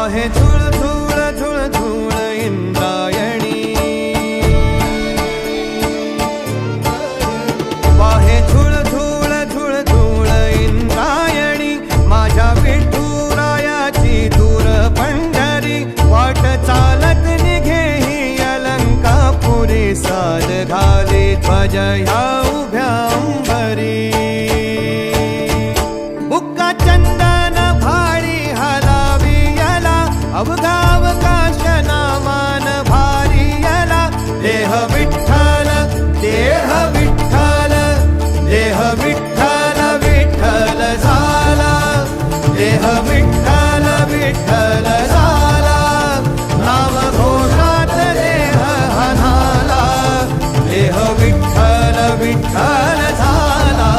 वाहे झुळ झुळ झुळ झुळ इंद्रायणी, वाहे झुळ झुळ झुळ झुळ इंद्रायणी, माझ्या विठुरायाची दूर पंढरी, वाट चालत निघे ही अलंकापुरी, साद घाले ध्वज ह्या उभ्या अंबरी. बुक्का चंदन भाळी हलावी याला, अवघावकाश नामान भारी याला. देह विठ्ठल देह विठ्ठल देह विठ्ठल विठ्ठल झाला, देह विठ्ठल विठ्ठल झाला, नाम घोषात देह हनाला, देह विठ्ठल विठ्ठल झाला.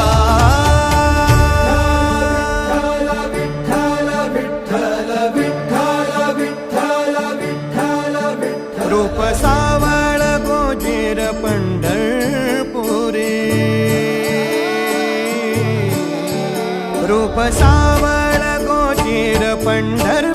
रूप सावळ गोजीर पंढरपुरी, रूप सावळ गोजीर पंढरपुरी,